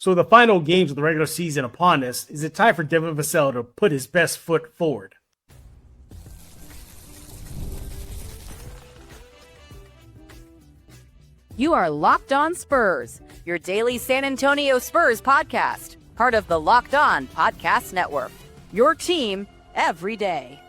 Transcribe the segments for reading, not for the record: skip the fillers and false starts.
So the final games of the regular season upon us, is it time for Devin Vassell to put his best foot forward? You are Locked On Spurs, your daily San Antonio Spurs podcast, part of the Locked On Podcast Network. Your team every day.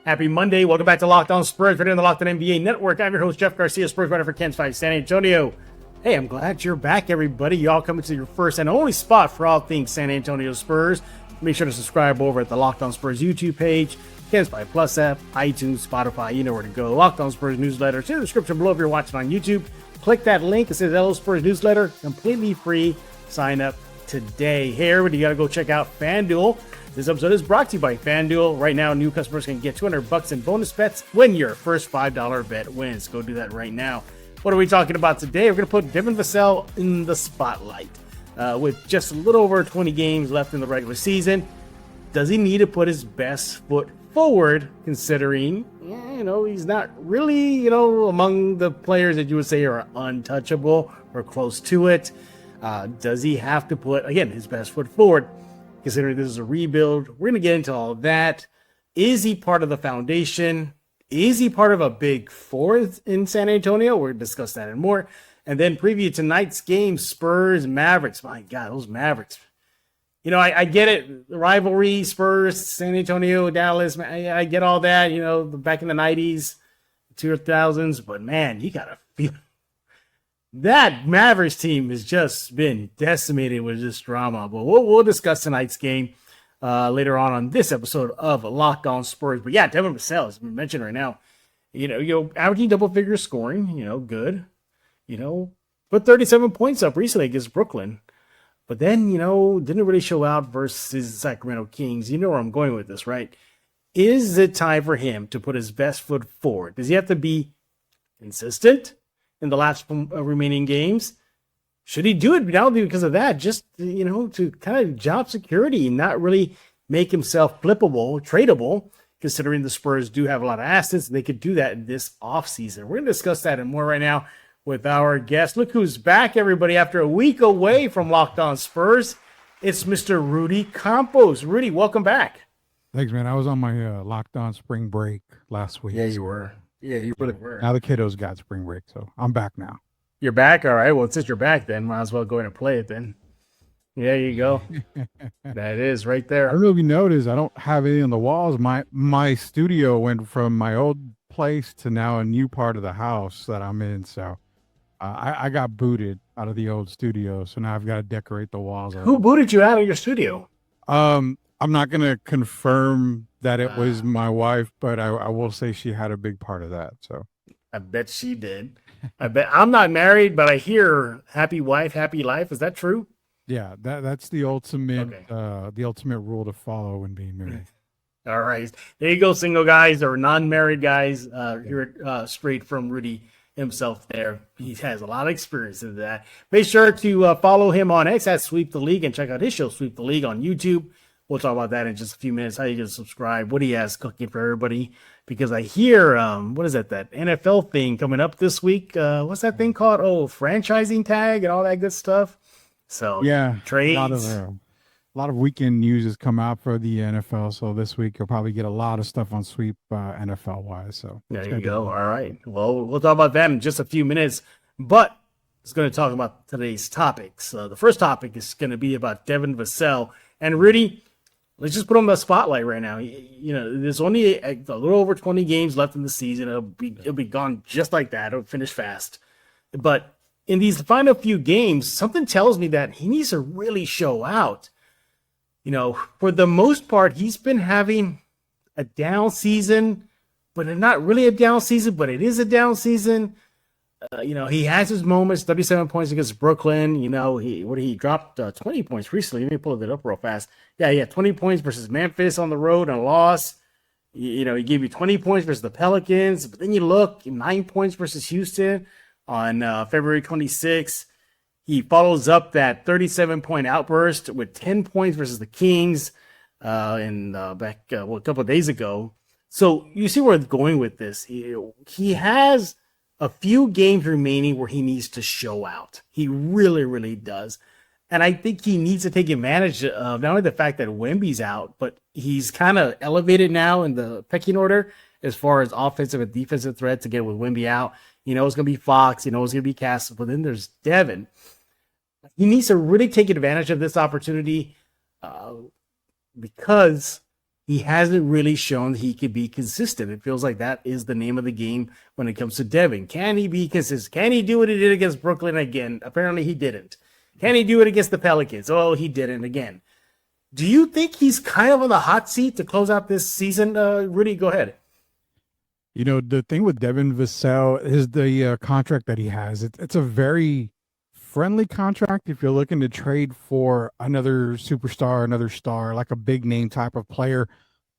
Happy Monday. Welcome back to Locked On Spurs, right on the Locked On NBA Network. I'm your host, Jeff Garcia, Spurs writer for Kansas City, San Antonio. Hey, I'm glad you're back, everybody. Y'all coming to your first and only spot for all things San Antonio Spurs. Make sure to subscribe over at the Locked On Spurs YouTube page, Kansas City Plus app, iTunes, Spotify. You know where to go. Locked On Spurs newsletter. See the description below if you're watching on YouTube. Click that link. It says Hello Spurs newsletter. Completely free. Sign up today. Hey, everybody, you got to go check out FanDuel. This episode is brought to you by FanDuel. Right now, new customers can get $200 in bonus bets when your first $5 bet wins. Go do that right now. What are we talking about today? We're going to put Devin Vassell in the spotlight. With just a little over 20 games left in the regular season, does he need to put his best foot forward, considering, he's not really, among the players that you would say are untouchable or close to it? Does he have to put, again, his best foot forward, considering this is a rebuild? We're going to get into all of that. Is he part of the foundation? Is he part of a big four in San Antonio? We're going to discuss that and more. And then preview tonight's game, Spurs, Mavericks. My God, those Mavericks. I get it. The rivalry, Spurs, San Antonio, Dallas. I get all that, back in the 90s, 2000s. But, man, you got to feel that Mavericks team has just been decimated with this drama. But we'll discuss tonight's game later on this episode of Locked On Spurs. But yeah, Devin Vassell, as we mentioned right now, averaging double-figure scoring, good. Put 37 points up recently against Brooklyn. But then, didn't really show out versus Sacramento Kings. You know where I'm going with this, right? Is it time for him to put his best foot forward? Does he have to be consistent in the last remaining games? Should he do it not only because of that, just, to kind of job security and not really make himself flippable, tradable, considering the Spurs do have a lot of assets. They could do that in this offseason. We're going to discuss that and more right now with our guest. Look who's back, everybody, after a week away from Locked On Spurs. It's Mr. Rudy Campos. Rudy, welcome back. Thanks, man. I was on my Locked On spring break last week. Yeah, you were. Yeah, you really were. Now the kiddos got spring break, so I'm back now. You're back? All right. Well, since you're back, then might as well go in and play it then. Yeah, you go. That is right there. I don't know if you noticed, I don't have anything on the walls. My studio went from my old place to now a new part of the house that I'm in, so I got booted out of the old studio, so now I've got to decorate the walls. Who booted you out of your studio? I'm not going to confirm that it was my wife, but I will say she had a big part of that. So I bet she did. I bet. I'm not married, but I hear happy wife, happy life. Is that true? Yeah, that's the ultimate the ultimate rule to follow when being married. All right, there you go, single guys or non-married guys. Hear it straight from Rudy himself there. He has a lot of experience in that. Make sure to follow him on X at Sweep the League and check out his show, Sweep the League, on YouTube. We'll talk about that in just a few minutes. How you can subscribe, what he has cooking for everybody. Because I hear, what is that NFL thing coming up this week? What's that thing called? Oh, franchising tag and all that good stuff. So yeah, trades. A lot of weekend news has come out for the NFL. So this week you'll probably get a lot of stuff on Sweep NFL wise. So there you go. All right. Well, we'll talk about that in just a few minutes. But it's going to talk about today's topics. The first topic is going to be about Devin Vassell. And Rudy, let's just put him in the spotlight right now. There's only a little over 20 games left in the season. It'll be gone just like that. It'll finish fast. But in these final few games, something tells me that he needs to really show out. For the most part, he's been having a down season, but not really a down season, but it is a down season. He has his moments, 37 points against Brooklyn. He dropped 20 points recently. Let me pull it up real fast. Yeah, 20 points versus Memphis on the road and a loss. He gave you 20 points versus the Pelicans, but then you look, 9 points versus Houston on February 26th. He follows up that 37-point outburst with 10 points versus the Kings a couple of days ago. So you see where I'm going with this. He has a few games remaining where he needs to show out. He really, really does. And I think he needs to take advantage of not only the fact that Wemby's out, but he's kind of elevated now in the pecking order as far as offensive and defensive threats. Again, with Wemby out, you know it's going to be Fox, you know it's going to be Cass, but then there's Devin. He needs to really take advantage of this opportunity because he hasn't really shown he can be consistent. It feels like that is the name of the game when it comes to Devin. Can he be consistent? Can he do what he did against Brooklyn again? Apparently he didn't. Can he do it against the Pelicans? Oh, he didn't again. Do you think he's kind of on the hot seat to close out this season? Rudy, go ahead. You know, the thing with Devin Vassell is the contract that he has. It's a very friendly contract if you're looking to trade for another superstar, another star, like a big name type of player.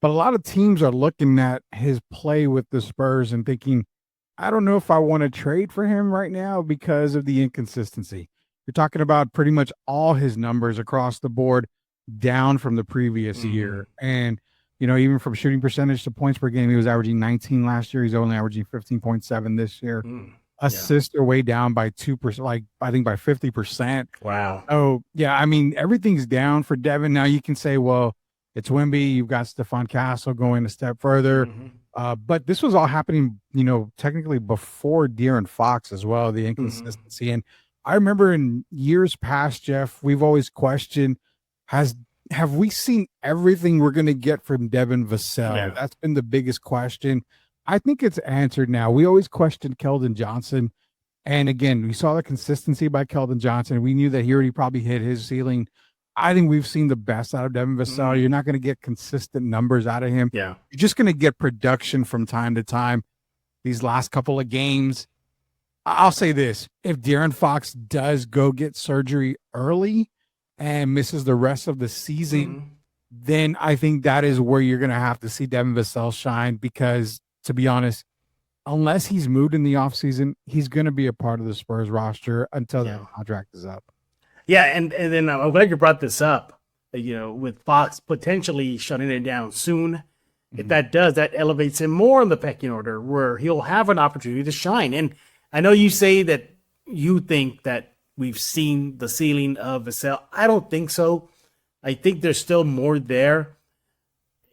But a lot of teams are looking at his play with the Spurs and thinking, I don't know if I want to trade for him right now because of the inconsistency. You're talking about pretty much all his numbers across the board down from the previous year. And, you know, even from shooting percentage to points per game, he was averaging 19 last year. He's only averaging 15.7 this year. Assists are way down by 2%, like I think by 50%. Wow. Oh, yeah. I mean, everything's down for Devin. Now you can say, well, it's Wemby. You've got Stephon Castle going a step further. But this was all happening, you know, technically before De'Aaron Fox as well, the inconsistency. And I remember in years past, Jeff, we've always questioned, have we seen everything we're going to get from Devin Vassell? Yeah. That's been the biggest question. I think it's answered now. We always questioned Keldon Johnson. And again, we saw the consistency by Keldon Johnson. We knew that he already probably hit his ceiling. I think we've seen the best out of Devin Vassell. You're not going to get consistent numbers out of him. Yeah. You're just going to get production from time to time. These last couple of games, I'll say this. If De'Aaron Fox does go get surgery early and misses the rest of the season, then I think that is where you're going to have to see Devin Vassell shine because, to be honest, unless he's moved in the offseason, he's going to be a part of the Spurs roster until the contract is up. Yeah, and then I'm glad you brought this up, you know, with Fox potentially shutting it down soon. If that does, that elevates him more in the pecking order where he'll have an opportunity to shine. And I know you say that you think that we've seen the ceiling of Vassell. I don't think so. I think there's still more there.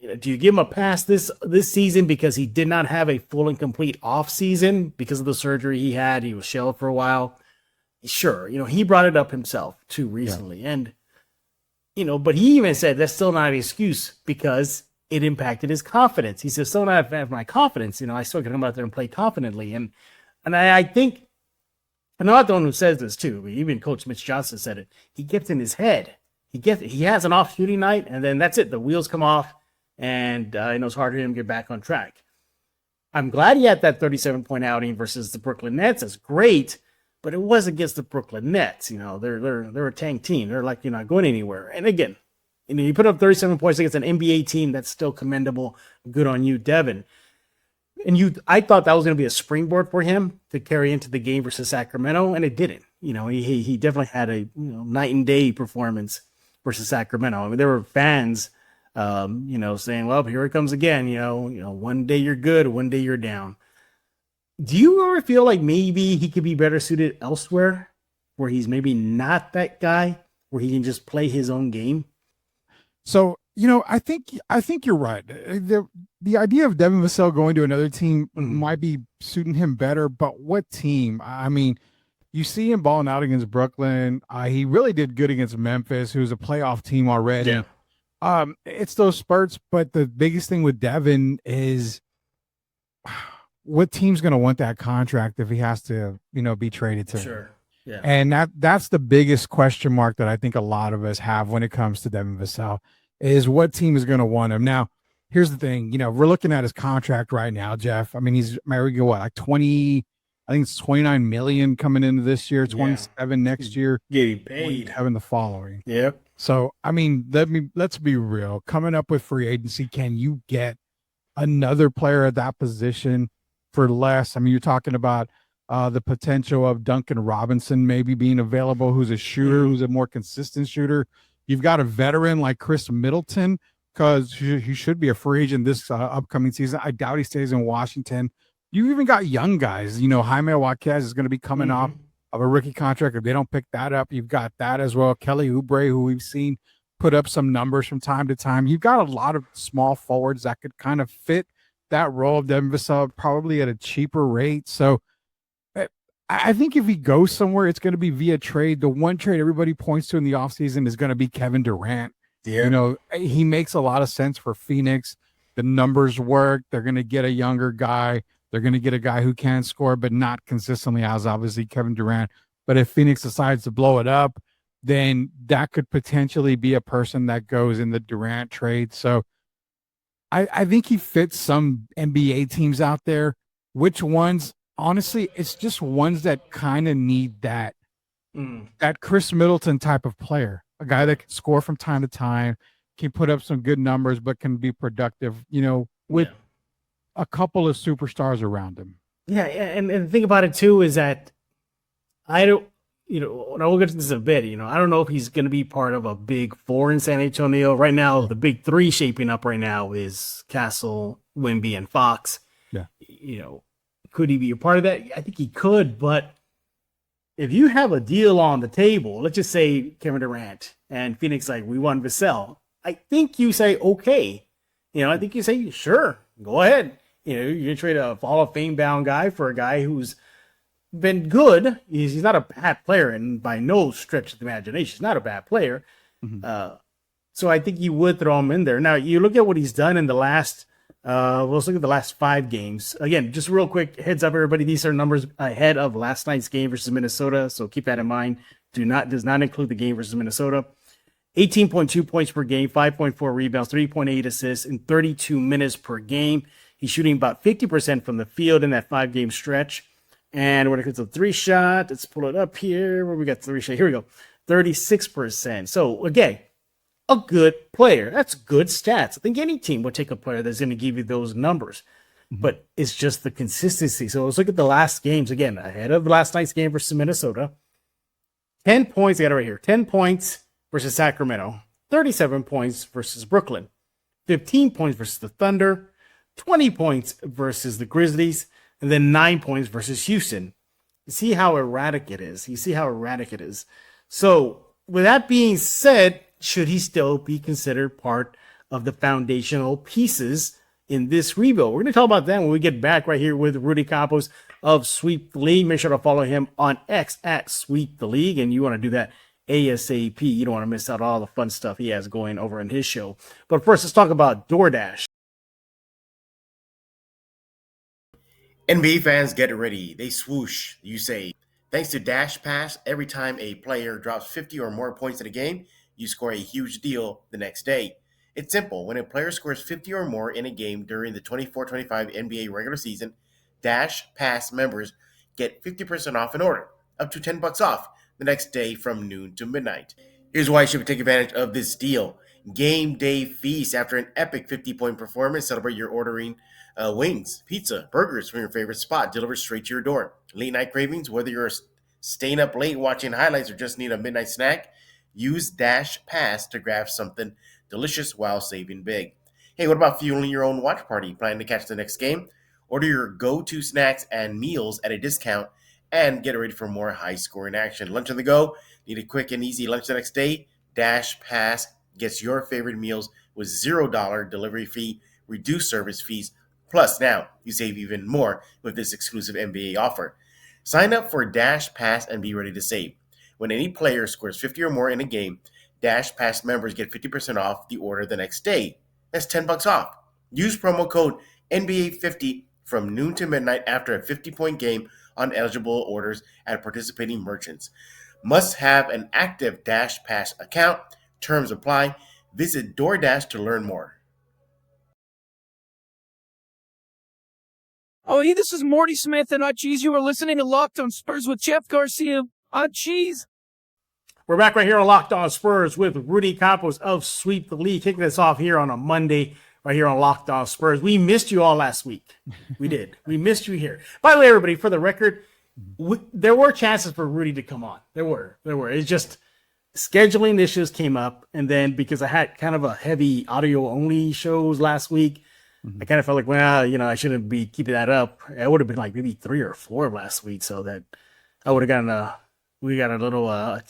You know, do you give him a pass this season because he did not have a full and complete off season because of the surgery he had? He was shelled for a while. Sure, you know, he brought it up himself too recently. Yeah. And, you know, but he even said that's still not an excuse because it impacted his confidence. He says, still not have my confidence. You know, I still can come out there and play confidently. And I think, I'm not the one who says this too. Even Coach Mitch Johnson said it. He gets in his head. He has an off shooting night, and then that's it. The wheels come off, and you know it's hard for him to get back on track. I'm glad he had that 37-point outing versus the Brooklyn Nets. That's great, but it was against the Brooklyn Nets. You know, they're a tank team. They're like, you're not going anywhere. And again, you know, you put up 37 points against an NBA team. That's still commendable. Good on you, Devin. And I thought that was going to be a springboard for him to carry into the game versus Sacramento, and it didn't. You know, he definitely had a night and day performance versus Sacramento. I mean, there were fans, you know, saying, "Well, here it comes again." You know, one day you're good, one day you're down. Do you ever feel like maybe he could be better suited elsewhere, where he's maybe not that guy, where he can just play his own game? So, you know, I think you're right. The idea of Devin Vassell going to another team might be suiting him better, but what team? I mean, you see him balling out against Brooklyn. He really did good against Memphis, who's a playoff team already. Yeah. It's those spurts, but the biggest thing with Devin is what team's going to want that contract if he has to, you know, be traded to? Sure. Yeah. And that's the biggest question mark that I think a lot of us have when it comes to Devin Vassell is what team is going to want him. Now, here's the thing, you know, we're looking at his contract right now, Jeff. I mean, he's married, what, like 20, I think it's 29 million coming into this year, 27 next year. Getting paid. Having the following. Yep. So, I mean, let's be real. Coming up with free agency, can you get another player at that position for less? I mean, you're talking about the potential of Duncan Robinson maybe being available, who's a shooter, who's a more consistent shooter. You've got a veteran like Chris Middleton, because he should be a free agent this upcoming season. I doubt he stays in Washington. You even got young guys. You know, Jaime Jaquez is going to be coming off of a rookie contract. If they don't pick that up, you've got that as well. Kelly Oubre, who we've seen put up some numbers from time to time. You've got a lot of small forwards that could kind of fit that role of Devin Vassell probably at a cheaper rate. So I think if he goes somewhere, it's going to be via trade. The one trade everybody points to in the offseason is going to be Kevin Durant. Yeah. You know, he makes a lot of sense for Phoenix. The numbers work. They're going to get a younger guy. They're going to get a guy who can score, but not consistently, as obviously Kevin Durant. But if Phoenix decides to blow it up, then that could potentially be a person that goes in the Durant trade. So I think he fits some NBA teams out there. Which ones? Honestly, it's just ones that kind of need that Chris Middleton type of player, a guy that can score from time to time, can put up some good numbers, but can be productive, you know, with a couple of superstars around him. Yeah, and the thing about it too is that I don't, you know, and we'll get to this in a bit, you know, I don't know if he's going to be part of a big four in San Antonio. Right now, the big three shaping up right now is Castle, Wemby, and Fox. Yeah. You know, could he be a part of that? I think he could, but if you have a deal on the table, let's just say Kevin Durant and Phoenix, like, we want Vassell, I think you say, okay. You know, I think you say, sure, go ahead. You know, you're going to trade a Hall of Fame bound guy for a guy who's been good. He's not a bad player, and by no stretch of the imagination, he's not a bad player. So I think you would throw him in there. Now, you look at what he's done in the last, let's look at the last 5 games. Again, just real quick, heads up, everybody. These are numbers ahead of last night's game versus Minnesota, so keep that in mind. Does not include the game versus Minnesota. 18.2 points per game, 5.4 rebounds, 3.8 assists in 32 minutes per game. He's shooting about 50% from the field in that 5-game stretch. And when it comes to 3-shot, let's pull it up here. Where we got 3-shot? Here we go. 36%. So, again, a good player. That's good stats. I think any team would take a player that's going to give you those numbers. But it's just the consistency. So let's look at the last games. Again, ahead of last night's game versus Minnesota. 10 points. I got it right here. 10 points versus Sacramento. 37 points versus Brooklyn. 15 points versus the Thunder. 20 points versus the Grizzlies. And then 9 points versus Houston. You see how erratic it is. So, with that being said, should he still be considered part of the foundational pieces in this rebuild? We're going to talk about that when we get back right here with Rudy Campos of Sweep the League. Make sure to follow him on X at Sweep the League, and you want to do that ASAP. You don't want to miss out on all the fun stuff he has going over in his show. But first, let's talk about DoorDash. NBA fans, get ready. They swoosh, you say. Thanks to Dash Pass, every time a player drops 50 or more points in a game, you score a huge deal the next day. It's simple. When a player scores 50 or more in a game during the 24-25 NBA regular season, Dash Pass members get 50% off an order, up to $10 off the next day from noon to midnight. Here's why you should take advantage of this deal. Game day feast. After an epic 50-point performance, celebrate your ordering wings, pizza, burgers from your favorite spot delivered straight to your door. Late night cravings, whether you're staying up late watching highlights or just need a midnight snack, use Dash Pass to grab something delicious while saving big. Hey, what about fueling your own watch party? Planning to catch the next game? Order your go-to snacks and meals at a discount and get ready for more high-scoring action. Lunch on the go? Need a quick and easy lunch the next day? Dash Pass gets your favorite meals with $0 delivery fee, reduced service fees. Plus, now you save even more with this exclusive NBA offer. Sign up for Dash Pass and be ready to save. When any player scores 50 or more in a game, Dash Pass members get 50% off the order the next day. That's $10 off. Use promo code NBA50 from noon to midnight after a 50-point game on eligible orders at participating merchants. Must have an active Dash Pass account. Terms apply. Visit DoorDash to learn more. Oh, hey, this is Morty Smith and Hot Cheese. You are listening to Locked on Spurs with Jeff Garcia. Hot Cheese. We're back right here on Locked On Spurs with Rudy Campos of Sweep the League, kicking us off here on a Monday right here on Locked On Spurs. We missed you all last week. We did. We missed you here. By the way, everybody, for the record, there were chances for Rudy to come on. There were. It's just scheduling issues came up, and then because I had kind of a heavy audio-only shows last week, I kind of felt like, well, you know, I shouldn't be keeping that up. It would have been like maybe 3 or 4 last week, so that I would have gotten we got a little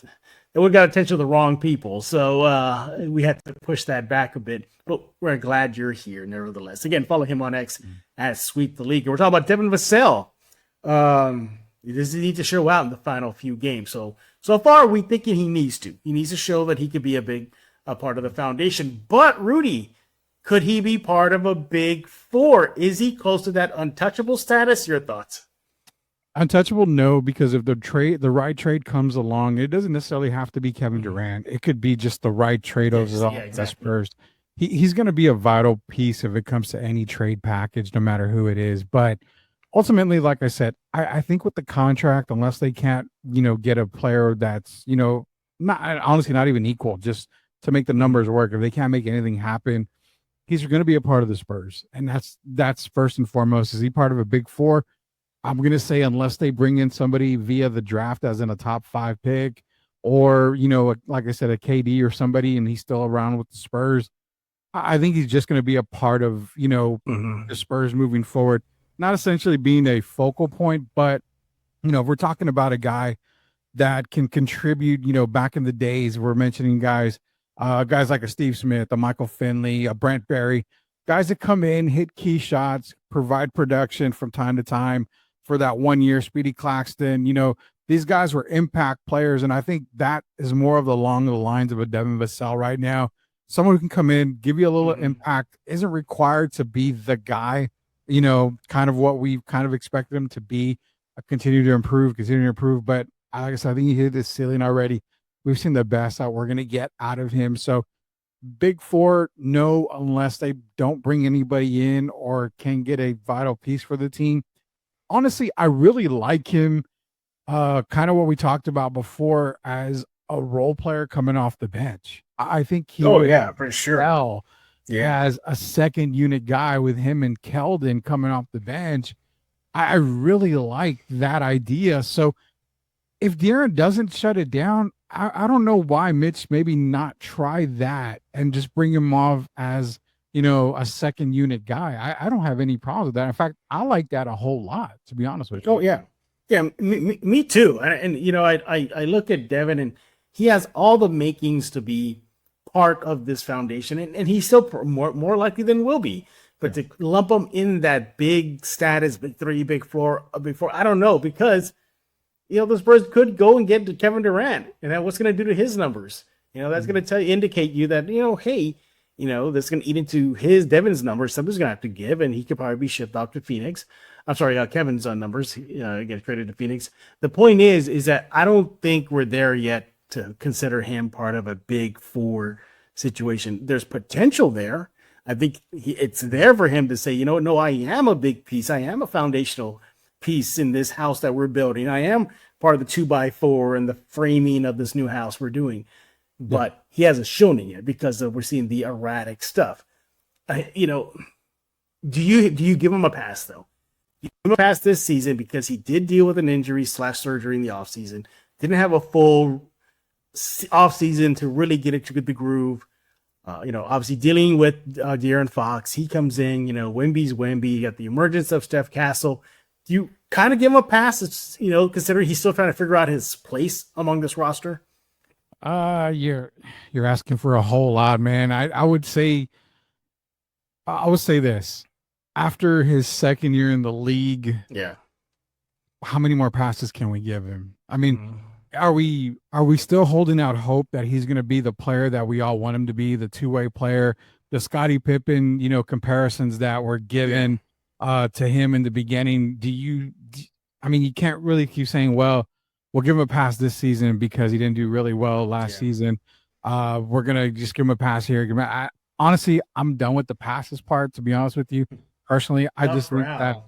we got attention to the wrong people, so we had to push that back a bit. But we're glad you're here, nevertheless. Again, follow him on X at Sweep the League. And we're talking about Devin Vassell. He doesn't need to show out in the final few games. So far, we're thinking he needs to. He needs to show that he could be a part of the foundation. But Rudy, could he be part of a big four? Is he close to that untouchable status? Your thoughts? Untouchable, no, because if the right trade comes along, it doesn't necessarily have to be Kevin Durant. It could be just the right trade overall. Yeah, exactly. Spurs. He's going to be a vital piece if it comes to any trade package, no matter who it is. But ultimately, like I said, I think with the contract, unless they can't, get a player that's, not even equal, just to make the numbers work. If they can't make anything happen, he's going to be a part of the Spurs, and that's first and foremost. Is he part of a big four? I'm going to say unless they bring in somebody via the draft as in a top 5 pick or, like I said, a KD or somebody, and he's still around with the Spurs, I think he's just going to be a part of, the Spurs moving forward, not essentially being a focal point, but, if we're talking about a guy that can contribute, back in the days, we're mentioning guys like a Steve Smith, a Michael Finley, a Brent Berry, guys that come in, hit key shots, provide production from time to time. For that 1 year, Speedy Claxton, these guys were impact players, and I think that is more of along the lines of a Devin Vassell right now. Someone who can come in, give you a little impact, isn't required to be the guy, kind of what we've kind of expected him to be, continue to improve. But like I said, I think he hit his ceiling already. We've seen the best that we're going to get out of him. So big four, no, unless they don't bring anybody in or can get a vital piece for the team. Honestly, I really like him, kind of what we talked about before as a role player coming off the bench. I think he for sure. As a second unit guy with him and Keldon coming off the bench. I really like that idea. So if De'Aaron doesn't shut it down, I don't know why Mitch maybe not try that and just bring him off as a second unit guy. I don't have any problems with that. In fact, I like that a whole lot, to be honest with you. Oh yeah. Yeah. Me too. And I look at Devin and he has all the makings to be part of this foundation and he's still more likely than will be, but to lump him in that big status, big 3, big 4, I don't know, because, the Spurs could go and get to Kevin Durant and then what's going to do to his numbers? That's going to indicate you that, hey, that's going to eat into Devin's numbers. Somebody's going to have to give, and he could probably be shipped off to Phoenix. I'm sorry, Kevin's numbers get traded to Phoenix. The point is that I don't think we're there yet to consider him part of a big four situation. There's potential there. I think it's there for him to say, no, I am a big piece. I am a foundational piece in this house that we're building. I am part of the 2x4 and the framing of this new house we're doing. But he hasn't shown it yet because we're seeing the erratic stuff. Do you give him a pass though? You give him a pass this season because he did deal with an injury / surgery in the offseason. Didn't have a full offseason to really get into the groove. Obviously dealing with De'Aaron Fox. He comes in. Wemby's Wemby. You got the emergence of Steph Castle. Do you kind of give him a pass? It's, considering he's still trying to figure out his place among this roster. You're asking for a whole lot, man. I would say this. After his second year in the league, how many more passes can we give him? I mean, are we still holding out hope that he's going to be the player that we all want him to be, the two-way player, the Scottie Pippen, comparisons that were given to him in the beginning? You can't really keep saying, well, we'll give him a pass this season because he didn't do really well last season. We're going to just give him a pass here. Honestly, I'm done with the passes part, to be honest with you. Personally, I just think that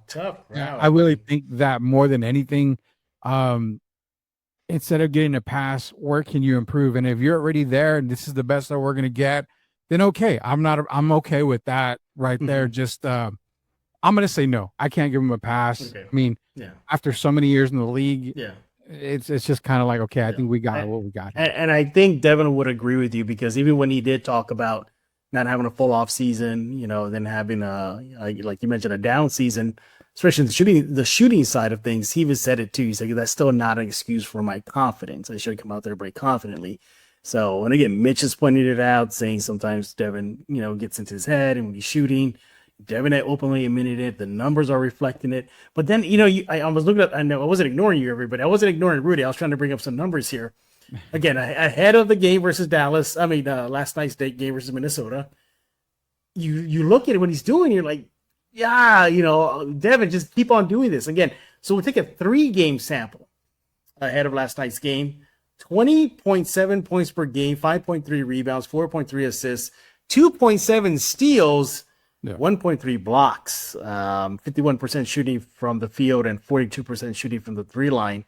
I really think that more than anything, instead of getting a pass, where can you improve? And if you're already there and this is the best that we're going to get, then okay. I'm okay with that right there. Just I'm going to say no. I can't give him a pass. Okay. I mean, after so many years in the league, it's just kind of like, okay, I think we got what we got. And I think Devin would agree with you because even when he did talk about not having a full off season, then having like you mentioned, a down season, especially the shooting side of things. He even said it too. He's like, that's still not an excuse for my confidence. I should come out there and play confidently. So, and again, Mitch has pointed it out, saying sometimes Devin, gets into his head, and when he's shooting, Devin had openly admitted it. The numbers are reflecting it. But then, I was looking at, I know I wasn't ignoring you, everybody. I wasn't ignoring Rudy. I was trying to bring up some numbers here. Again, ahead of the game versus Dallas, last night's game versus Minnesota, you look at it when he's doing, you're like, yeah, Devin, just keep on doing this. Again, so we'll take a 3-game sample ahead of last night's game. 20.7 points per game, 5.3 rebounds, 4.3 assists, 2.7 steals, 1.3 blocks, 51% shooting from the field and 42% shooting from the 3-line.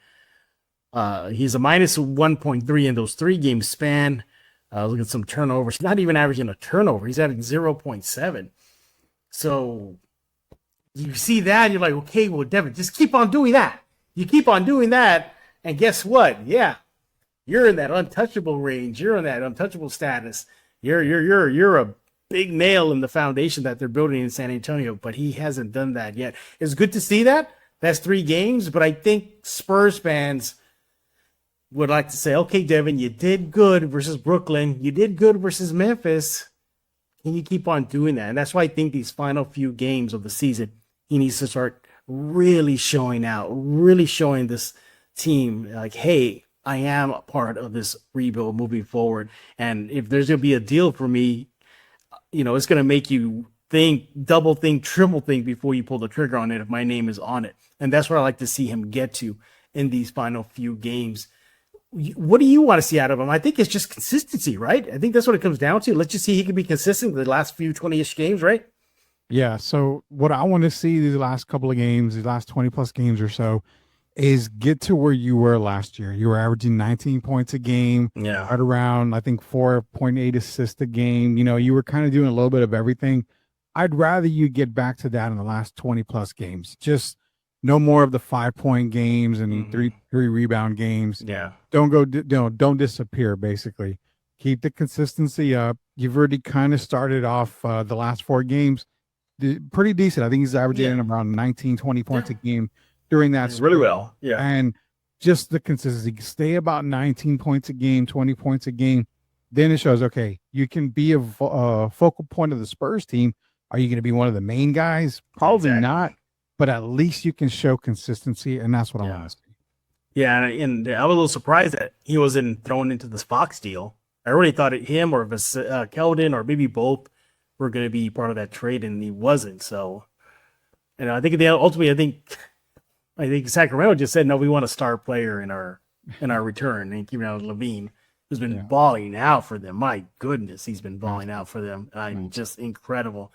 He's a minus 1.3 in those 3-game span. Look at some turnovers. He's not even averaging a turnover. He's averaging 0.7. So you see that, you're like, okay, well, Devin, just keep on doing that. You keep on doing that, and guess what? Yeah, you're in that untouchable range. You're in that untouchable status. You're a big nail in the foundation that they're building in San Antonio, but he hasn't done that yet. It's good to see that. That's 3 games, but I think Spurs fans would like to say, okay, Devin, you did good versus Brooklyn. You did good versus Memphis. Can you keep on doing that? And that's why I think these final few games of the season, he needs to start really showing out, really showing this team like, hey, I am a part of this rebuild moving forward. And if there's going to be a deal for me, it's going to make you think, double think, triple think before you pull the trigger on it if my name is on it. And that's what I like to see him get to in these final few games. What do you want to see out of him? I think it's just consistency, right? I think that's what it comes down to. Let's just see he can be consistent the last few 20-ish games, right? Yeah. So what I want to see these last couple of games, these last 20+ games or so, is get to where you were last year. You were averaging 19 points a game, right around, I think, 4.8 assists a game. You were kind of doing a little bit of everything. I'd rather you get back to that in the last 20+ games. Just no more of the 5-point games and three rebound games. Yeah. Don't disappear, basically. Keep the consistency up. You've already kind of started off the last 4 games pretty decent. I think he's averaging around 19, 20 points a game during that. Really well. Yeah. And just the consistency. Stay about 19 points a game, 20 points a game. Then it shows, okay, you can be a focal point of the Spurs team. Are you going to be one of the main guys? Probably not, but at least you can show consistency, and that's what I want to see. Yeah, and I was a little surprised that he wasn't thrown into this Fox deal. I really thought him or Keldon or maybe both were going to be part of that trade, and he wasn't. So, and I think ultimately, I think Sacramento just said, no, we want a star player in our return, and keeping out Levine, who's been balling out for them. My goodness, he's been balling out for them. Just incredible.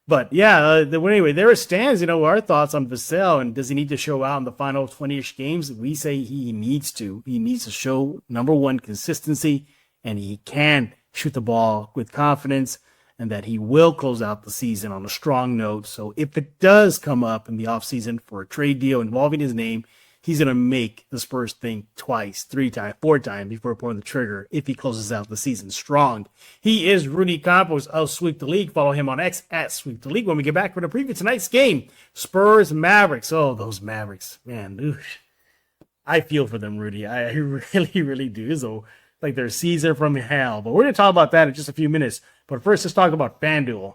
But anyway, there it stands. Our thoughts on Vassell, and does he need to show out in the final 20-ish games? We say he needs to. He needs to show, number one, consistency, and he can shoot the ball with confidence, and that he will close out the season on a strong note. So if it does come up in the offseason for a trade deal involving his name, he's going to make the Spurs think twice, 3 times, 4 times before pulling the trigger if he closes out the season strong. He is Rudy Campos of Sweep the League. Follow him on X at Sweep the League. When we get back for the preview tonight's game, Spurs Mavericks. Oh, those Mavericks, man. Oof. I feel for them, Rudy. I really, really do. So, like their season from hell. But we're going to talk about that in just a few minutes. But first, let's talk about FanDuel.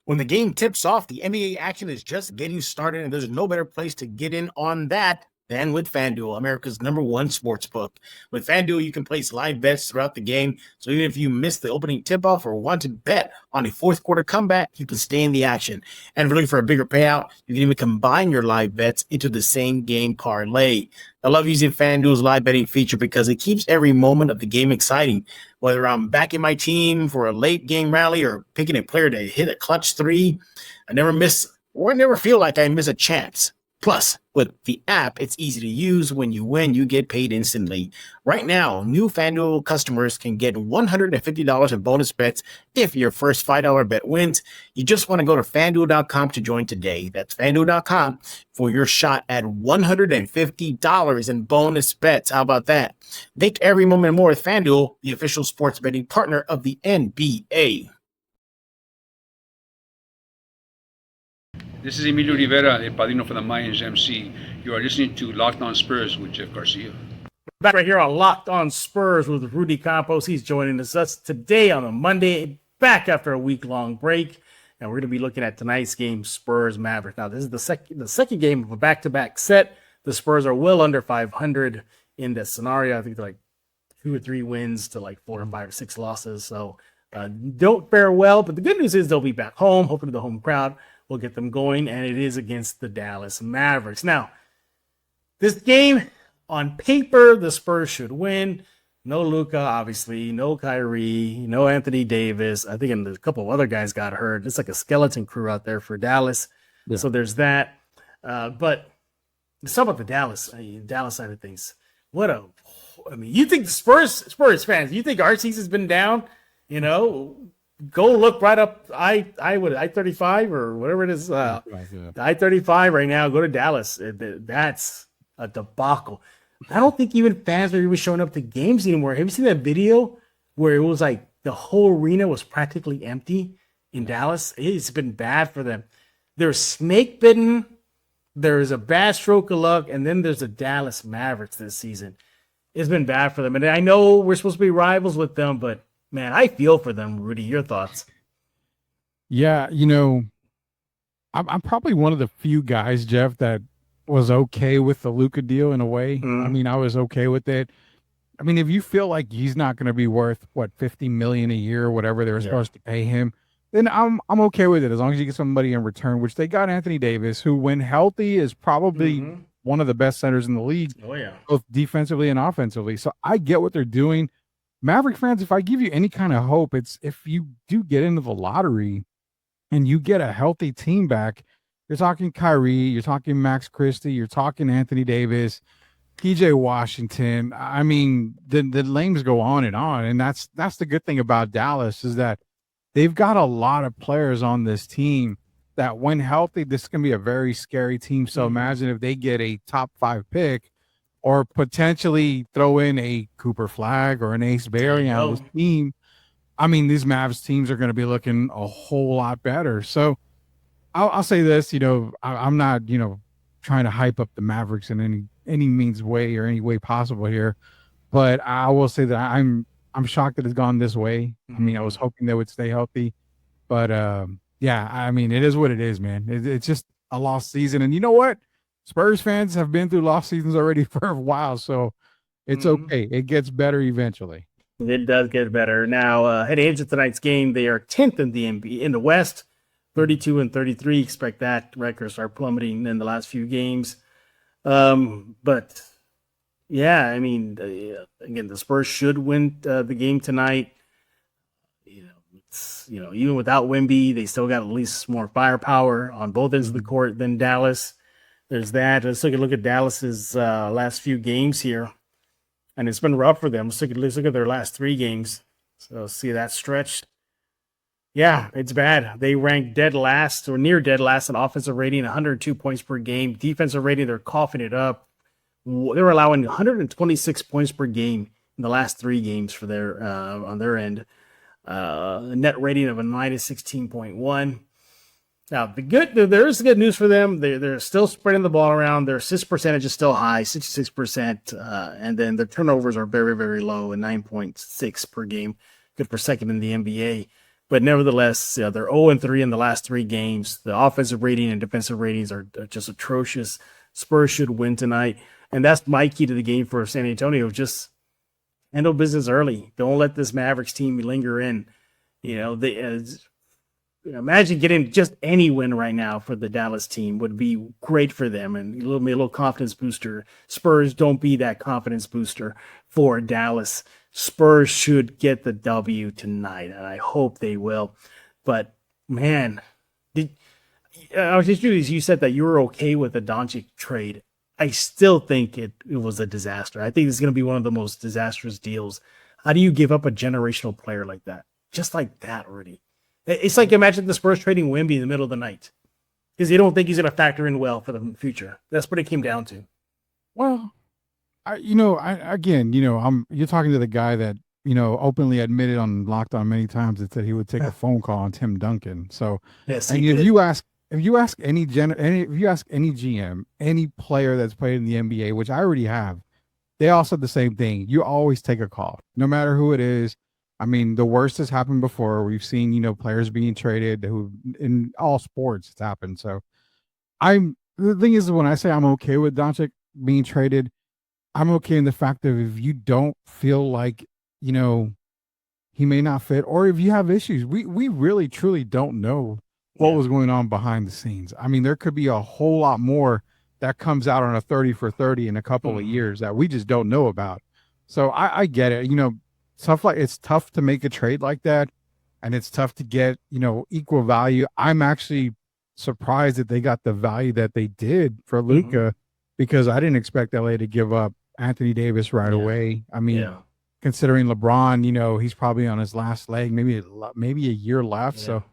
When the game tips off, the NBA action is just getting started, and there's no better place to get in on that than with FanDuel, America's #1 sportsbook. With FanDuel, you can place live bets throughout the game, so even if you miss the opening tip-off or want to bet on a fourth quarter comeback, you can stay in the action. And if you're looking for a bigger payout, you can even combine your live bets into the same game parlay. I love using FanDuel's live betting feature because it keeps every moment of the game exciting. Whether I'm backing my team for a late game rally or picking a player to hit a clutch 3, I never feel like I miss a chance. Plus, with the app, it's easy to use. When you win, you get paid instantly. Right now, new FanDuel customers can get $150 in bonus bets if your first $5 bet wins. You just want to go to FanDuel.com to join today. That's FanDuel.com for your shot at $150 in bonus bets. How about that? Make every moment more with FanDuel, the official sports betting partner of the NBA. This is Emilio Rivera, El Padrino for the Mayans MC. You are listening to Locked On Spurs with Jeff Garcia. Back right here on Locked On Spurs with Rudy Campos. He's joining us today on a Monday, back after a week-long break. And we're going to be looking at tonight's game, Spurs Mavericks. Now, this is the second game of a back-to-back set. The Spurs are well under 500 in this scenario. I think they're like 2 or 3 wins to like 4 or 5 or 6 losses. So don't fare well. But the good news is they'll be back home. Hopefully the home crowd will get them going. And it is against the Dallas Mavericks. Now, this game, on paper, the Spurs should win. No Luka, obviously. No Kyrie. No Anthony Davis. I think a couple of other guys got hurt. It's like a skeleton crew out there for Dallas. Yeah. So there's that. But let's talk about the Dallas side of things. You think the Spurs fans, you think our season's been down? You know, go look right up I-35 or whatever it is. I-35 right now. Go to Dallas. That's a debacle. I don't think even fans are even showing up to games anymore. Have you seen that video where it was like the whole arena was practically empty in Dallas? It's been bad for them. They're snake bitten. There's a bad stroke of luck, and then there's the Dallas Mavericks this season. It's been bad for them. And I know we're supposed to be rivals with them, but man, I feel for them. Rudy, your thoughts? Yeah, I'm probably one of the few guys, Jeff, that was okay with the Luka deal in a way. I mean, I was okay with it. I mean, if you feel like he's not going to be worth $50 million a year or whatever they were supposed to pay him, then I'm okay with it as long as you get somebody in return, which they got Anthony Davis, who when healthy is probably one of the best centers in the league, both defensively and offensively. So I get what they're doing. Maverick fans, if I give you any kind of hope, it's if you do get into the lottery and you get a healthy team back. You're talking Kyrie, you're talking Max Christie, you're talking Anthony Davis, PJ Washington. I mean, the names go on, and that's the good thing about Dallas is that they've got a lot of players on this team that when healthy, this can be a very scary team. So imagine if they get a top 5 pick or potentially throw in a Cooper Flagg or an Ace Bailey on this team. I mean, these Mavs teams are going to be looking a whole lot better. So I'll say this, I'm not, trying to hype up the Mavericks in any means way or any way possible here, but I will say that I'm shocked that it's gone this way. I mean, I was hoping they would stay healthy, but yeah, I mean, it is what it is, man. It's just a lost season, and you know what? Spurs fans have been through lost seasons already for a while, so it's okay. It gets better eventually. It does get better. Now, heading into tonight's game, they are 10th in the NBA in the West. 32-33. Expect that record to start plummeting in the last few games. But yeah, I mean, again, the Spurs should win the game tonight. Even without Wemby, they still got at least more firepower on both ends of the court than Dallas. There's that. Let's look at Dallas's last few games here, and it's been rough for them. Let's look at their last 3 games. So see that stretch. Yeah, it's bad. They rank dead last or near dead last in offensive rating, 102 points per game. Defensive rating, they're coughing it up. They were allowing 126 points per game in the last 3 games for their on their end. A net rating of a -16.1. Now, there is good news for them. They're still spreading the ball around. Their assist percentage is still high, 66%, and then their turnovers are very, very low at 9.6 per game. Good for second in the NBA. But nevertheless, they're 0-3 in the last 3 games. The offensive rating and defensive ratings are just atrocious. Spurs should win tonight. And that's my key to the game for San Antonio. Just handle business early. Don't let this Mavericks team linger in. Imagine getting just any win right now for the Dallas team would be great for them and a little confidence booster. Spurs, don't be that confidence booster for Dallas. Spurs should get the W tonight, and I hope they will. But man, I was just curious. You said that you were okay with the Doncic trade. I still think it was a disaster. I think it's going to be one of the most disastrous deals. How do you give up a generational player like that? Just like that, Rudy. It's like imagine the Spurs trading Wemby in the middle of the night because you don't think he's going to factor in well for the future. That's what it came down to. Well, you're talking to the guy that, openly admitted on Locked On many times that said he would take a phone call on Tim Duncan. So, Yes, and if you ask any GM, any player that's played in the NBA, which I already have, they all said the same thing. You always take a call, no matter who it is. I mean, the worst has happened before. We've seen, players being traded who in all sports it's happened. So the thing is, when I say I'm okay with Doncic being traded, I'm okay in the fact that if you don't feel like, he may not fit, or if you have issues, we really truly don't know what was going on behind the scenes. I mean, there could be a whole lot more that comes out on a 30 for 30 in a couple of years that we just don't know about. So I get it. It's tough to make a trade like that, and it's tough to get, equal value. I'm actually surprised that they got the value that they did for Luka because I didn't expect LA to give up Anthony Davis right away. I mean, considering LeBron, he's probably on his last leg, maybe a year left. Yeah. So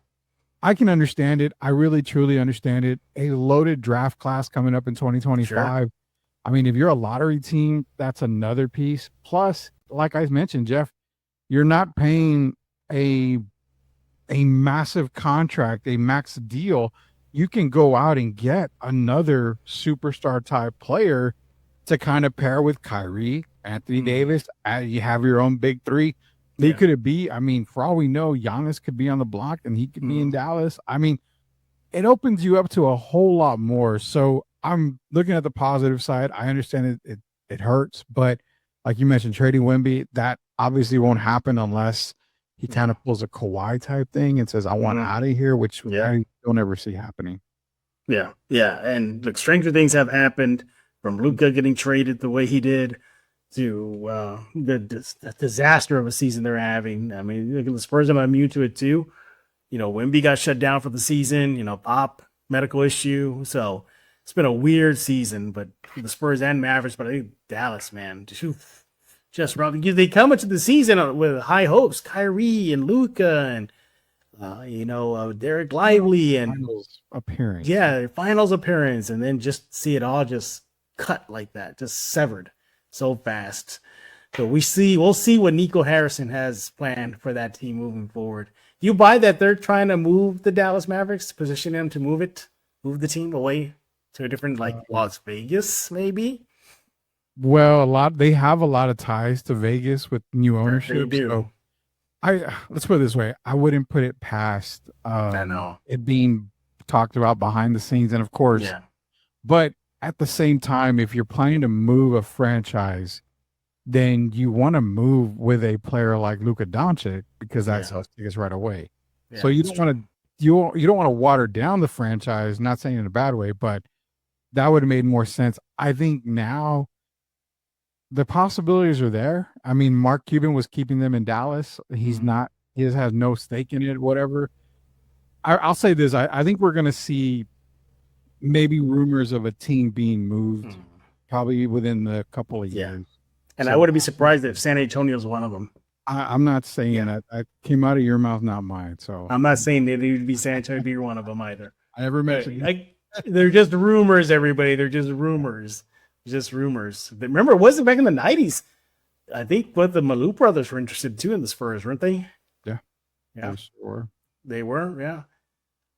I can understand it. I really, truly understand it. A loaded draft class coming up in 2025. Sure. I mean, if you're a lottery team, that's another piece. Plus, like I mentioned, Jeff, you're not paying a massive contract, a max deal. You can go out and get another superstar type player to kind of pair with Kyrie, Anthony Davis. You have your own big three. They could be, I mean, for all we know, Giannis could be on the block and he could be in Dallas. I mean, it opens you up to a whole lot more. So I'm looking at the positive side. I understand it hurts, but like you mentioned, trading Wemby, that obviously won't happen unless he kind of pulls a Kawhi type thing and says, I want out of here, which I don't ever see happening. Yeah. Yeah. And look, stranger things have happened, from Luka getting traded the way he did to the disaster of a season they're having. I mean, look, the Spurs are not immune to it too. Wemby got shut down for the season, pop medical issue. So it's been a weird season, but the Spurs and Mavericks, but I think Dallas, man, just rough. They come into the season with high hopes, Kyrie and Luka and Derek Lively and finals appearance. Yeah, finals appearance, and then just see it all just cut like that, just severed so fast. So we'll see what Nico Harrison has planned for that team moving forward. Do you buy that they're trying to move the Dallas Mavericks, position them to move the team away to a different, like Las Vegas, maybe? Well, they have a lot of ties to Vegas with new ownership. They do. So let's put it this way. I wouldn't put it past I know it being talked about behind the scenes. And of course, but at the same time, if you're planning to move a franchise, then you want to move with a player like Luka Dončić because that's how it is right away. Yeah, so you don't want to water down the franchise, not saying in a bad way, but that would have made more sense. I think now the possibilities are there. I mean, Mark Cuban was keeping them in Dallas. He's not, he has no stake in it, whatever. I'll say this. I think we're going to see maybe rumors of a team being moved probably within a couple of years. And so, I wouldn't be surprised if San Antonio is one of them. I'm not saying that. I came out of your mouth, not mine. So I'm not saying that it would be San Antonio be one of them either. I never mentioned. They're just rumors, everybody. They're just rumors. Just rumors. Remember, it wasn't back in the 90s. I think the Malou brothers were interested too in the Spurs, weren't they? Yeah. Sure. They were, yeah.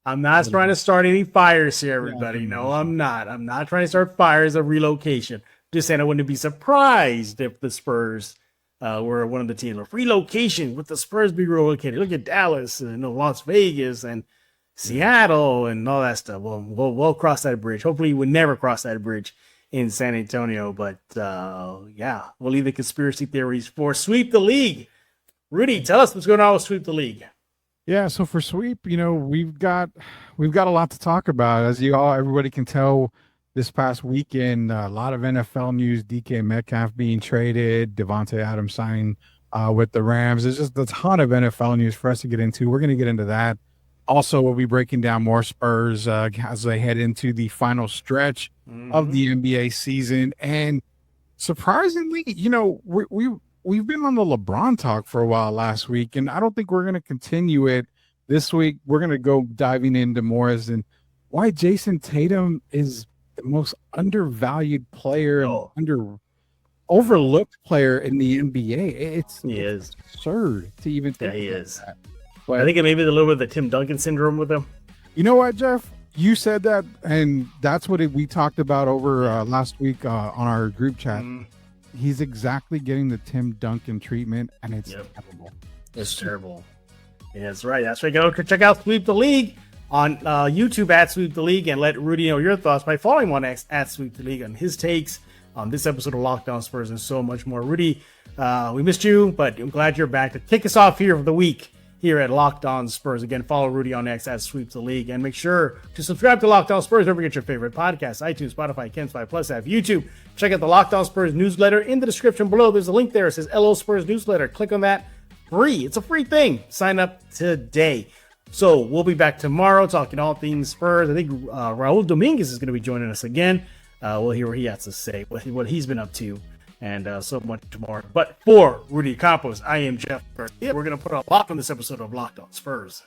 I'm not trying to start any fires here, everybody. No, I'm not. I'm not trying to start fires of relocation. Just saying I wouldn't be surprised if the Spurs were one of the teams. Of relocation, would the Spurs be relocated? Look at Dallas and Las Vegas and Seattle and all that stuff. Well, we'll cross that bridge. Hopefully, we never cross that bridge in San Antonio. But we'll leave the conspiracy theories for Sweep the League. Rudy, tell us what's going on with Sweep the League. Yeah, so for Sweep, we've got a lot to talk about. As everybody can tell, this past weekend, a lot of NFL news. DK Metcalf being traded, Devontae Adams signing with the Rams. There's just a ton of NFL news for us to get into. We're going to get into that Also, we'll be breaking down more Spurs as they head into the final stretch of the NBA season. And surprisingly, we've been on the LeBron talk for a while last week, and I don't think we're going to continue it this week. We're going to go diving into more as in why Jason Tatum is the most undervalued player, overlooked player in the NBA. He is absurd to even think. Yeah, he about is. that. But I think it may be a little bit of the Tim Duncan syndrome with him. you know what, Jeff? You said that, and that's what we talked about over last week on our group chat. He's exactly getting the Tim Duncan treatment, and it's terrible. It's terrible. Yeah, that's right. That's right. Go check out Sweep the League on YouTube at Sweep the League, and let Rudy know your thoughts by following him on X at Sweep the League on his takes on this episode of Locked On Spurs and so much more. Rudy, we missed you, but I'm glad you're back to kick us off here for the week here at Locked On Spurs. Again, follow Rudy on X at Sweep the League, and make sure to subscribe to Locked On Spurs. Don't forget your favorite podcasts: iTunes, Spotify, Kens 5 Plus app, YouTube. Check out the Locked On Spurs newsletter in the description below. There's a link there. It says LO Spurs newsletter. Click on that. Free. It's a free thing. Sign up today. So we'll be back tomorrow talking all things Spurs. I think Raul Dominguez is going to be joining us again. We'll hear what he has to say, what he's been up to, and so much more. But for Rudy Campos, I am Jeff Garcia. We're going to put a lock on this episode of Locked On Spurs.